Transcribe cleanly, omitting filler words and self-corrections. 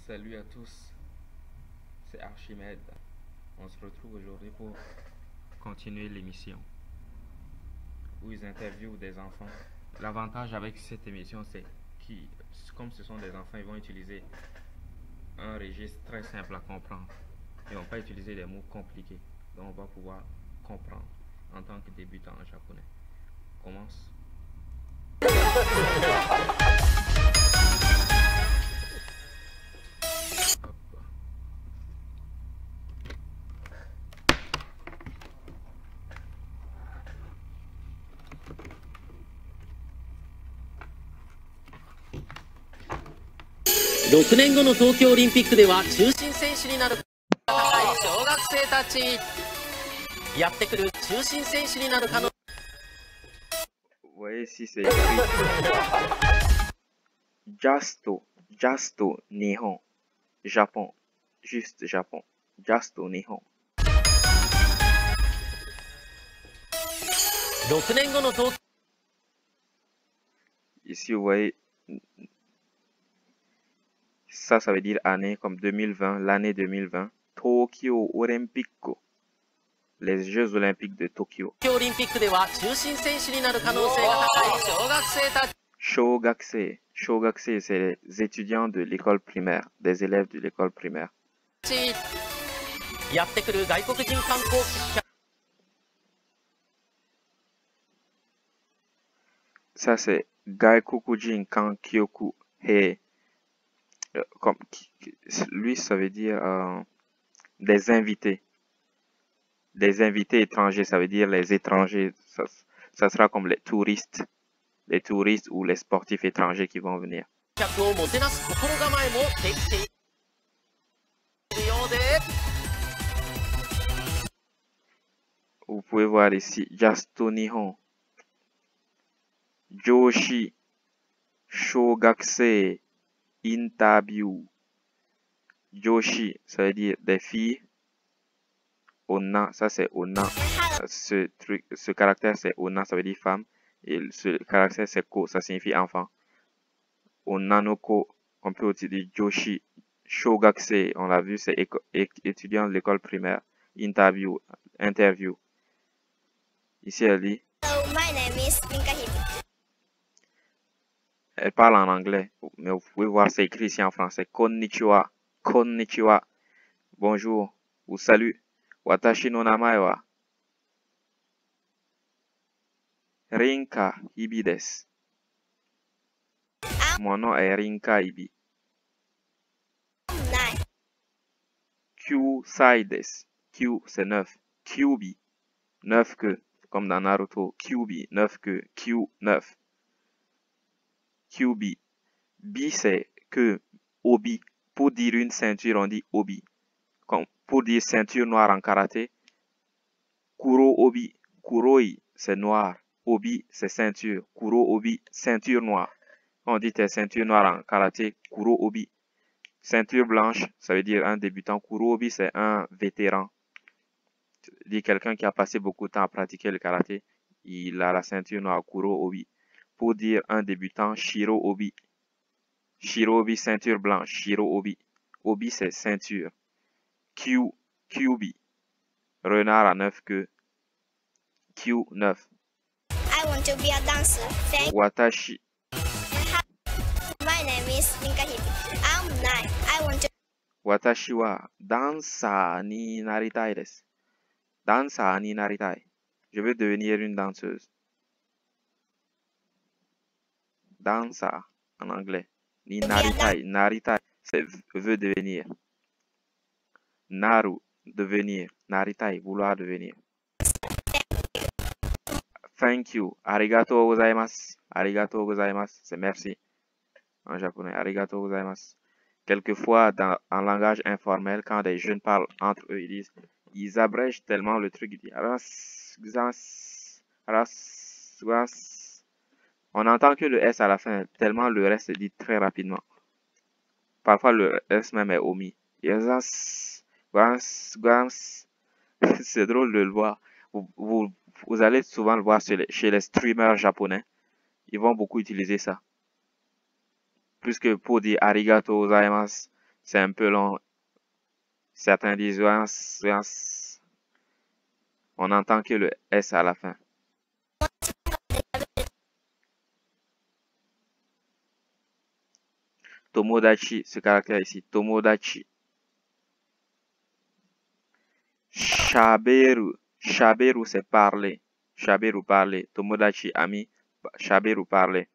Salut à tous, c'est Archimède. On se retrouve aujourd'hui pour continuer l'émission où ils interviewent des enfants. L'avantage avec cette émission, c'est que comme ce sont des enfants, ils vont utiliser un registre très simple à comprendre. Ils ne vont pas utiliser des mots compliqués. Donc on va pouvoir comprendre en tant que débutant en japonais. On commence. 6年後の東京オリンピックでは中心選手になる高い小学生たちやってくる中心選手になる可能 Vous voyez ici c'est écrit Justo Nihon Japon, juste Japon, Justo Nihon. 6年後の東 Ici vous voyez ça veut dire année comme 2020, l'année 2020. Tokyo Olympique, les Jeux Olympiques de Tokyo. 京オリンピックでは中心選手になる可能性が高い小学生たち Shogakusei, c'est les étudiants de l'école primaire, des élèves de l'école primaire. やってくる外国人観光客 Ça c'est Gaikokujin Kankyoku Hei. Comme, lui, ça veut dire des invités. Des invités étrangers, ça veut dire les étrangers. Ça sera comme les touristes ou les sportifs étrangers qui vont venir. 客をもてなす心構えもできているようで Vous pouvez voir ici, Justo Nihon, Joshi, Shogakusei, Interview. Joshi, ça veut dire des filles. Onna, ça c'est Onna. Ce caractère c'est Onna, ça veut dire femme. Et ce caractère c'est Ko, ça signifie enfant. Onna no Ko, on peut aussi dire Joshi. Shogakusei, on l'a vu, c'est étudiant de l'école primaire. Interview. Ici elle dit. Hello, my name is Rinka Hibiki. Elle parle en anglais, mais vous pouvez voir c'est écrit ici en français. Konnichiwa. Konnichiwa. Bonjour. Ou salut. Watashi no namae wa Rinka Hibi desu. Mon nom est Rinka Hibi. 9. Q sai desu. Q c'est 9. Kyubi. 9 que. Comme dans Naruto. Kyubi. 9 que. Q 9. Kyubi. Bi c'est que. Obi. Pour dire une ceinture, on dit obi. Comme pour dire ceinture noire en karaté. Kuro obi. Kuroi c'est noir. Obi c'est ceinture. Kuro obi, ceinture noire. On dit tes ceinture noire en karaté. Kuro obi. Ceinture blanche, ça veut dire un débutant. Kuro obi c'est un vétéran. Dit quelqu'un qui a passé beaucoup de temps à pratiquer le karaté. Il a la ceinture noire. Kuro obi. Pour dire un débutant, Shiro obi. Shiro obi, ceinture blanche. Shiro obi. Obi c'est ceinture. Kyubi. Renard à 9 queues. Q 9. I want to be a dancer. Thank Watashi. My name is Rinka Hibiki. I'm 9. I want to Watashi wa dansa ni naritai desu. Dansa ni naritai. Je veux devenir une danseuse. Dansa en anglais. Ni naritai. Naritai, c'est veut devenir. Naru, devenir. Naritai, vouloir devenir. Thank you. Arigatou gozaimasu. Arigatou gozaimasu, c'est merci. En japonais, arigatou gozaimasu. Quelquefois, en langage informel, quand des jeunes parlent entre eux, ils abrègent tellement le truc, ils disent on entend que le S à la fin, tellement le reste se dit très rapidement. Parfois, le S même est omis. C'est drôle de le voir. Vous allez souvent le voir chez les streamers japonais. Ils vont beaucoup utiliser ça. Plus que pour dire arigato gozaimasu, c'est un peu long. Certains disent on n'entend que le S à la fin. Tomodachi, ce caractère ici, Tomodachi. Shaberu, Shaberu c'est parler. Shaberu parler. Tomodachi ami, Shaberu parler.